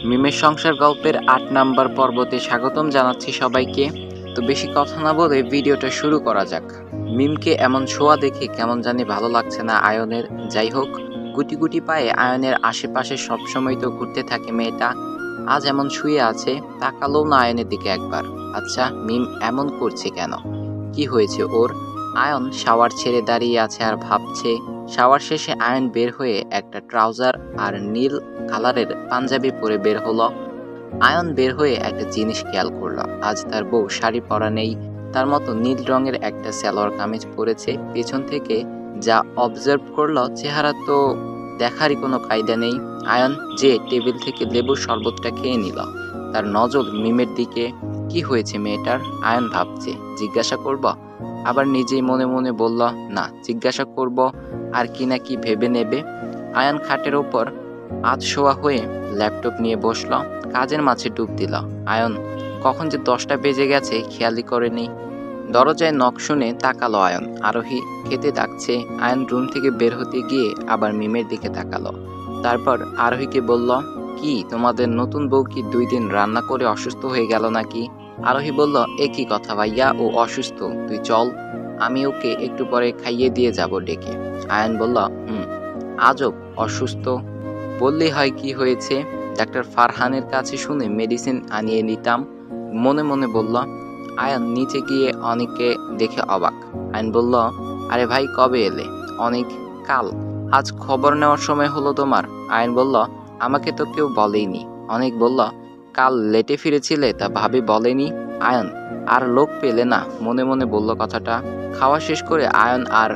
মিমের সংসার গল্পের ৮ নাম্বার পর্বতে স্বাগতম জানাচ্ছি সবাইকে। তো বেশি কথা না বলে ভিডিওটা শুরু করা যাক। মিমকে এমন ছোঁয়া দেখে কেমন জানি ভালো লাগছে না আয়নের। যাই হোক, গুটি গুটি পায়ে আয়নের আশেপাশে সবসময় তো ঘুরতে থাকে মেয়েটা। আজ এমন শুয়ে আছে, তাকালো না আয়নের দিকে একবার। আচ্ছা, মিম এমন করছে কেন? কি হয়েছে ওর? আয়ন শাওয়ার ছেড়ে দাঁড়িয়ে আছে আর ভাবছে। শাওয়ার শেষে আয়ন বের হয়ে একটা ট্রাউজার আর নীল কালারের পাঞ্জাবি পরে বের হলো। আয়ন বের হয়ে একটা জিনিস খেয়াল করলো, আজ তার বউ শাড়ি পরা নেই। তার মতো নীল রঙের একটা সালোয়ার কামিজ পরেছে। পেছন থেকে যা অবজার্ভ করলো, চেহারা তো দেখারই কোনো কায়দা নেই। আয়ন যে টেবিল থেকে লেবুর শরবতটা খেয়ে নিল, তার নজর মিমের দিকে। কি হয়েছে মেয়েটার? আয়ন ভাবছে, জিজ্ঞাসা করব। আবার নিজেই মনে মনে বলল, না, জিজ্ঞাসা করব আর কি না কি ভেবে নেবে। আয়ন খাটের ওপর আধ শোয়া হয়ে ল্যাপটপ নিয়ে বসল, কাজের মাঝে ডুব দিল। আয়ন কখন যে 10টা বেজে গেছে খেয়ালই করেনি। দরজায় নক শুনে তাকালো আয়ন। আরোহী খেতে ডাকছে। আয়ন রুম থেকে বের হতে গিয়ে আবার মিমের দিকে তাকালো। তারপর আরোহীকে বলল, কি তোমাদের নতুন বউ কি 2 দিন রান্না করে অসুস্থ হয়ে গেল নাকি? আরোহী বলল, এ কি কথা ভাইয়া, ও অসুস্থ, তুই চল, আমি ওকে একটু পরে খাইয়ে দিয়ে যাব ডেকে। আয়ন বলল, আজব, অসুস্থ বললেই হয়, কি হয়েছে? ডাক্তার ফারহানের কাছে শুনে মেডিসিন আনিয়ে নিতাম, মনে মনে বলল। আয়ন নিচে গিয়ে অনেককে দেখে অবাক। আয়ন বলল, আরে ভাই, কবে এলে? অনেক, কাল। আজ খবর নেওয়ার সময় হলো তোমার? আয়ন বলল, আমাকে তো কেউ বলেইনি। অনেক বলল, কাল লেটে ফিরেছিলে, তা ভাবি বলেনি? আয়ন, আর লোক পেলে না, মনে মনে বলল কথাটা। খাওয়া শেষ করে আয়ন আর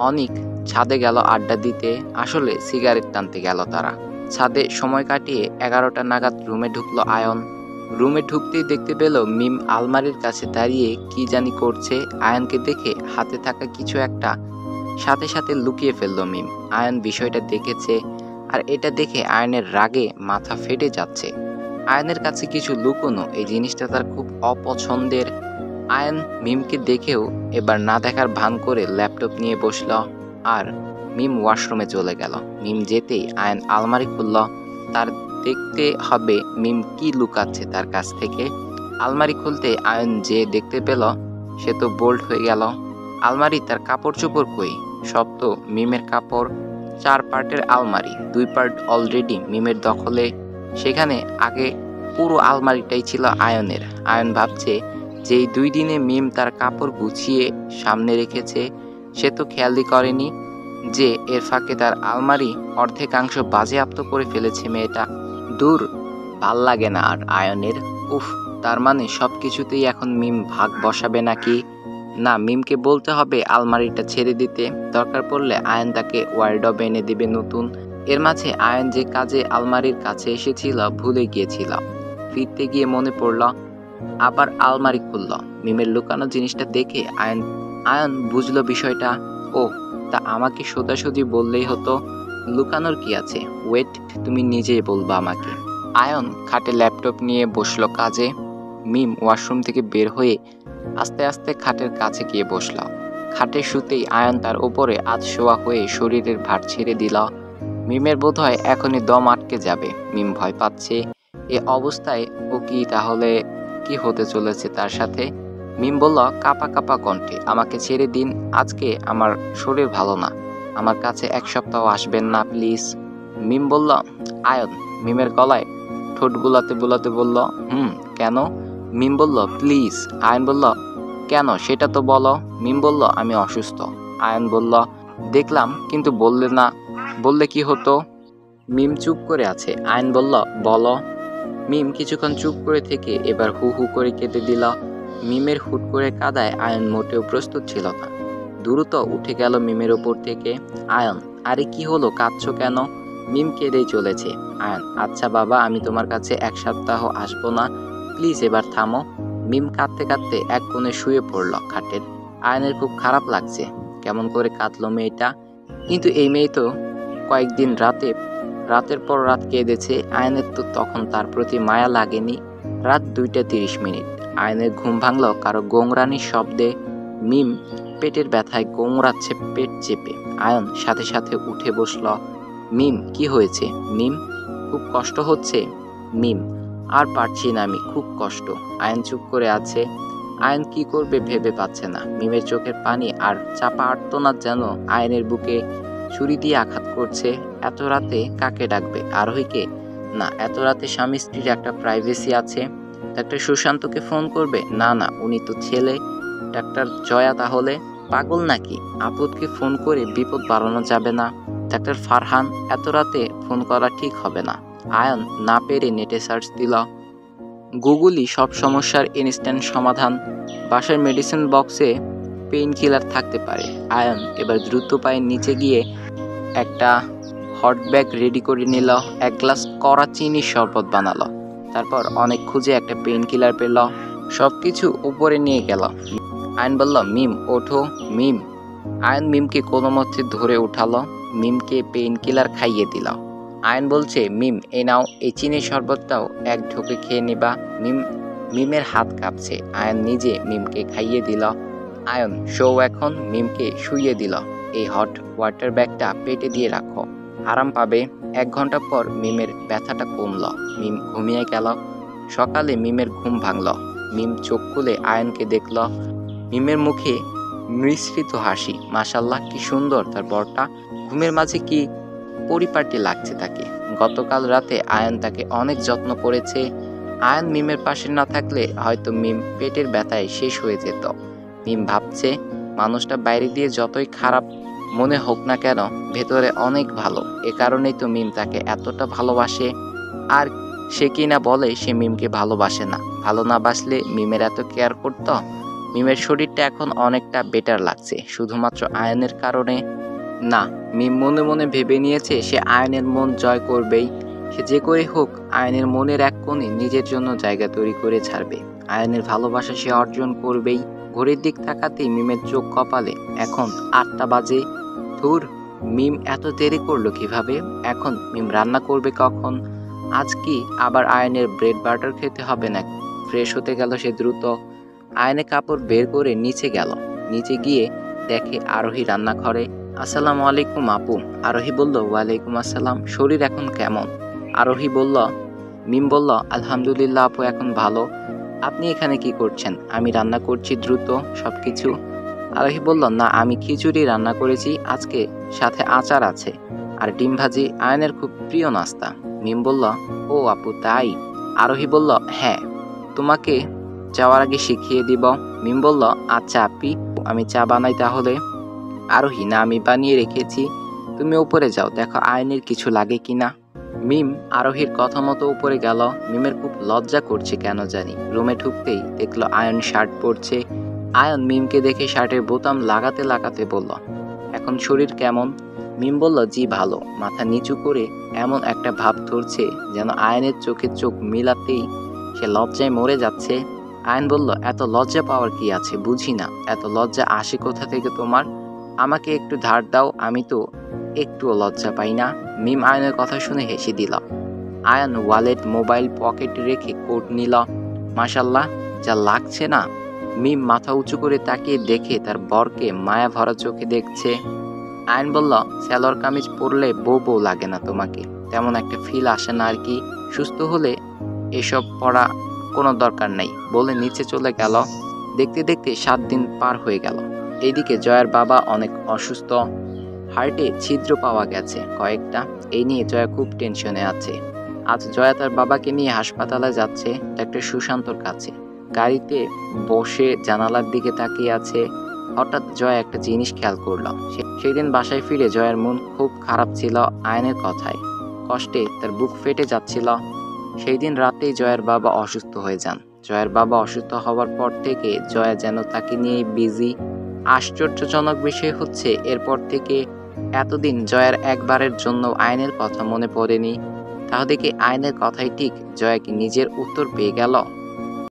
অনিক ছাদে গেল আড্ডা দিতে। আসলে সিগারেট টানতে গেল তারা। ছাদে সময় কাটিয়ে 11টা নাগাদ রুমে ঢুকলো আয়ন। রুমে ঢুকতেই দেখতে পেল মিম আলমারির কাছে দাঁড়িয়ে কি জানি করছে। আয়নকে দেখে হাতে থাকা কিছু একটা সাথে সাথে লুকিয়ে ফেললো মিম। আয়ন বিষয়টা দেখেছে, আর এটা দেখে আয়নের রাগে মাথা ফেটে যাচ্ছে। আয়নের কাছে কিছু লুকোনো, এই জিনিসটা তার খুব অপছন্দের। আয়ন মিমকে দেখেও এবার না দেখার ভান করে ল্যাপটপ নিয়ে বসল, আর মিম ওয়াশরুমে চলে গেল। মিম যেতেই আয়ন আলমারি খুলল, তার দেখতে হবে মিম কি লুকাচ্ছে তার কাছ থেকে। আলমারি খুলতে আয়ন যে দেখতে পেল, সে তো বোল্ড হয়ে গেল। আলমারি, তার কাপড় চোপড় কই? সব তো মিমের কাপড়। 4 পার্টের আলমারি, 2 পার্ট অলরেডি মিমের দখলে। সেখানে আগে পুরো আলমারিটাই ছিল আয়নের। আয়ন ভাবছে, যেই 2 দিনে মিম তার কাপড় গুছিয়ে সামনে রেখেছে, সে তো খেয়ালই করেনি যে এর ফাঁকে তার আলমারি অর্ধেকাংশ বাজেয়াপ্ত করে ফেলেছে মেয়েটা। দূর, ভাল লাগে না আর আয়নের। উফ, তার মানে সবকিছুতেই এখন মিম ভাগ বসাবে নাকি? না, মিমকে বলতে হবে আলমারিটা ছেড়ে দিতে। দরকার পড়লে আয়ন তাকে ওয়ার্ডরোব এনে দিবে নতুন। এর মাঝে আয়ন যে কাজে আলমারির কাছে এসেছিল ভুলে গিয়েছিল। ফিরতে গিয়ে মনে পড়ল, আবার আলমারি খুলল। মিমের লুকানো জিনিসটা দেখে আয়ন বুঝলো বিষয়টা। ও, তা আমাকে সোজাসুজি বললেই হতো, লুকানোর কি আছে? ওয়েট, তুমি নিজেই বলবা আমাকে। আয়ন খাটে ল্যাপটপ নিয়ে বসলো কাজে। মিম ওয়াশরুম থেকে বের হয়ে আস্তে আস্তে খাটের কাছে গিয়ে বসল। খাটে শুতেই আয়ন তার ওপরে আধ শোয়া হয়ে শরীরের ভার ছেড়ে দিল। মিমের বোধহয় এখনই দম আটকে যাবে। মিম ভয় পাচ্ছে, এ অবস্থায় ও কি তাহলে কি হতে চলেছে তার সাথে? মিম বলল কাঁপা কাঁপা কণ্ঠে, আমাকে ছেড়ে দিন, আজকে আমার শরীর ভালো না, আমার কাছে 1 সপ্তাহ আসবেন না প্লিজ। মিম বলল, আয়ন মিমের গলায় ঠোঁট বুলাতে বুলাতে বলল, কেন? মিম বলল, প্লিজ। আয়ন বলল, কেন সেটা তো বলো। মিম বলল, আমি অসুস্থ। আয়ন বলল, দেখলাম, কিন্তু বললে না, বললে কি হতো? মিম চুপ করে আছে। আয়ন বলল, বলো। মিম কিছুক্ষণ চুপ করে থেকে এবার হু হু করে কেঁদে দিল। মিমের হুট করে কাঁদায় আয়ন মোটেও প্রস্তুত ছিল না। দ্রুত উঠে গেল মিমের ওপর থেকে। আয়ন, আরে কি হলো, কাঁদছো কেন? মিম কেঁদেই চলেছে। আয়ন, আচ্ছা বাবা, আমি তোমার কাছে 1 সপ্তাহ আসবো না, প্লিজ এবার থামো। মিম কাঁদতে কাঁদতে এক কোণে শুয়ে পড়ল খাটের। আয়নের খুব খারাপ লাগছে, কেমন করে কাঁদলো মেয়েটা। কিন্তু এই মেয়ে তো কয়েকদিন রাতের পর রাত কেঁদেছে। আয়নের তো তখন তার প্রতি মায়া লাগেনি। রাত 2টা 30 মিনিট। আয়নের ঘুম ভাঙল কারো গোংরানির শব্দে। মিম পেটের ব্যথায় গোংরাচ্ছে পেট চেপে। আয়ন সাথে সাথে উঠে বসল। মিম, কি হয়েছে? মিম, খুব কষ্ট হচ্ছে? মিম: আর পারছি না আমি, খুব কষ্ট। আয়ন চুপ করে আছে। আয়ন কি করবে ভেবে পাচ্ছে না। মিমের চোখের পানি আর চাপা আর্তনাদ যেন আয়নের বুকে ছুরি দিয়ে আঘাত করছে। এত রাতে কাকে ডাকবে? আরোহীকে? না, এত রাতে স্বামী স্ত্রীর একটা প্রাইভেসি আছে। ডাক্তার সুশান্তকে ফোন করবে? না না, উনি তো ছেলে। ডাক্তার জয়া তাহলে? পাগল নাকি? আপদকে ফোন করে বিপদ বাড়ানো যাবে না। ডাক্তার ফারহান? এত রাতে ফোন করা ঠিক হবে না। আয়ন না পেরে নেটে সার্চ দিল। গুগলই সব সমস্যার ইনস্ট্যান্ট সমাধান। বাসার মেডিসিন বক্সে পেইন কিলার থাকতে পারে। আয়ন এবার দ্রুত পায়ে নিচে গিয়ে একটা হট ব্যাগ রেডি করে নিল। এক গ্লাস কড়া চিনির শরবত বানালো। তারপর অনেক খুঁজে একটা পেইন কিলার পেল। সবকিছু উপরে নিয়ে গেল। আয়ন বলল, মিম ওঠো। মিম। আয়ন মিমকে কোনো মতে ধরে উঠালো। মিমকে পেইন কিলার খাইয়ে দিল। আয়ন বলছে, মিম এ নাও, এই চিনির শরবতটাও এক ঢোকে খেয়ে নিবা। মিমের হাত কাঁপছে। আয়ন নিজে মিমকে খাইয়ে দিল। আয়ন শো এখন। মিমকে শুইয়ে দিল। এই হট ওয়াটার ব্যাগটা পেটে দিয়ে রাখো, আরাম পাবে। 1 ঘন্টা পর মিমের ব্যথাটা কমল। মিম ঘুমিয়ে গেল। সকালে মিমের ঘুম ভাঙল। মিম চোখ খুলে আয়নকে দেখল। মিমের মুখে মিশ্রিত হাসি। মাশাল্লাহ, কি সুন্দর তার বরটা। ঘুমের মাঝে কি পরিপাটি লাগছে তাকে। গতকাল রাতে আয়ন তাকে অনেক যত্ন করেছে। আয়ন মিমের পাশে না থাকলে হয়তো মিম পেটের ব্যথায় শেষ হয়ে যেত। মিম ভাবছে, মানুষটা বাইরে দিয়ে যতই খারাপ মনে হোক না কেন, ভেতরে অনেক ভালো। এ কারণেই তো মিম তাকে এতটা ভালোবাসে। আর সে কিনা বলে সে মিমকে ভালোবাসে না। ভালো না বাসলে মিমের এত কেয়ার করত? মিমের শরীরটা এখন অনেকটা বেটার লাগছে, শুধুমাত্র আয়নের কারণে না। মিম মনে মনে ভেবে নিয়েছে সে আয়নের মন জয় করবেই। সে যে করে হোক আয়নের মনের এক কোণে নিজের জন্য জায়গা তৈরি করে ছাড়বে। আয়নের ভালোবাসা সে অর্জন করবেই। ঘড়ির দিক তাকাতেই মিমের চোখ কপালে। এখন 8টা বাজে। ধুর, মিম এত দেরি করলো কিভাবে? এখন মিম রান্না করবে কখন? আজ কি আবার আয়নের ব্রেড বাটার খেতে হবে না? ফ্রেশ হতে গেল সে দ্রুত। আয়নে কাপড় বের করে নিচে গেল। নিচে গিয়ে দেখে আরোহী রান্নাঘরে। আসসালামু আলাইকুম আপু। আরোহী বলল, ওয়ালাইকুম আসসালাম। শরীর এখন কেমন? আরোহী বলল। মিম বলল, আলহামদুলিল্লাহ আপু, এখন ভালো। আপনি এখানে কি করছেন? আমি রান্না করছি দ্রুত সবকিছু। আরোহী বলল, না, আমি খিচুড়ি রান্না করেছি আজকে, সাথে আচার আছে আর ডিম ভাজি, আয়নের খুব প্রিয় নাস্তা। মিম বলল, ও আপু তাই? আরোহী বলল, হ্যাঁ, তোমাকে যাওয়ার আগে শিখিয়ে দিব। মিম বলল, আচ্ছা আপি, আমি চা বানাই তাহলে। আরোহী, না, আমি বানিয়ে রেখেছি, তুমি উপরে যাও, দেখো আয়নের কিছু লাগে কিনা। মিম আরোহীর কথা মতো উপরে গেল। মিমের খুব লজ্জা করছে কেন জানি। রুমে ঢুকতেই দেখলো আয়ন শার্ট পরছে। আয়ন মিমকে দেখে শার্টের বোতাম লাগাতে লাগাতে বলল, এখন শরীর কেমন? মিম বলল, জি ভালো। মাথা নিচু করে এমন একটা ভাব ধরছে যেন আয়নের চোখে চোখ মিলাতেই সে লজ্জায় মরে যাচ্ছে। আয়ন বলল, এত লজ্জা পাওয়ার কি আছে? বুঝি না, এত লজ্জা আসে কোথা থেকে তোমার? আমাকে একটু ধার দাও, আমি তো একটুও লজ্জা পাই না। মিম আয়নের কথা শুনে হেসে দিল। আয়ন ওয়ালেট মোবাইল পকেটে রেখে কোট নিল। মাশাল্লাহ, যা লাগছে না। মিম মাথা উঁচু করে তাকিয়ে দেখে তার বরকে মায়া ভরা চোখে দেখছে। আয়ন বলল, সালোয়ার কামিজ পরলে বউ বউ লাগে না তোমাকে? তেমন একটা ফিল আসে না আর কি। সুস্থ হলে এসব পড়া কোনো দরকার নেই বলে নিচে চলে গেল। দেখতে দেখতে 7 দিন পার হয়ে গেল। এইদিকে জয়ার বাবা অনেক অসুস্থ। হার্টে ছিদ্র পাওয়া গেছে কয়েকটা। এই নিয়ে জয়া খুব টেনশনে আছে। আজ জয়া তার বাবাকে নিয়ে হাসপাতালে যাচ্ছে, ডাক্তার সুশান্তর কাছে। গাড়িতে বসে জানালার দিকে তাকিয়ে আছে। হঠাৎ জয়া একটা জিনিস খেয়াল করলো। সেদিন বাসায় ফিরে জয়ার মন খুব খারাপ ছিল আয়নের কথায়। কষ্টে তার বুক ফেটে যাচ্ছিল। সেই দিন রাতেই জয়ার বাবা অসুস্থ হয়ে যান। জয়ার বাবা অসুস্থ হওয়ার পর থেকে জয়া যেন তাকে নিয়ে বিজি। আশ্চর্যজনক বিষয় হচ্ছে, এরপর থেকে এতদিন জয়ার একবারের জন্য আয়নের কথা মনে পড়েনি। তাহলে কি আয়নের কথাই ঠিক? জয়া কি নিজের উত্তর পেয়ে গেল?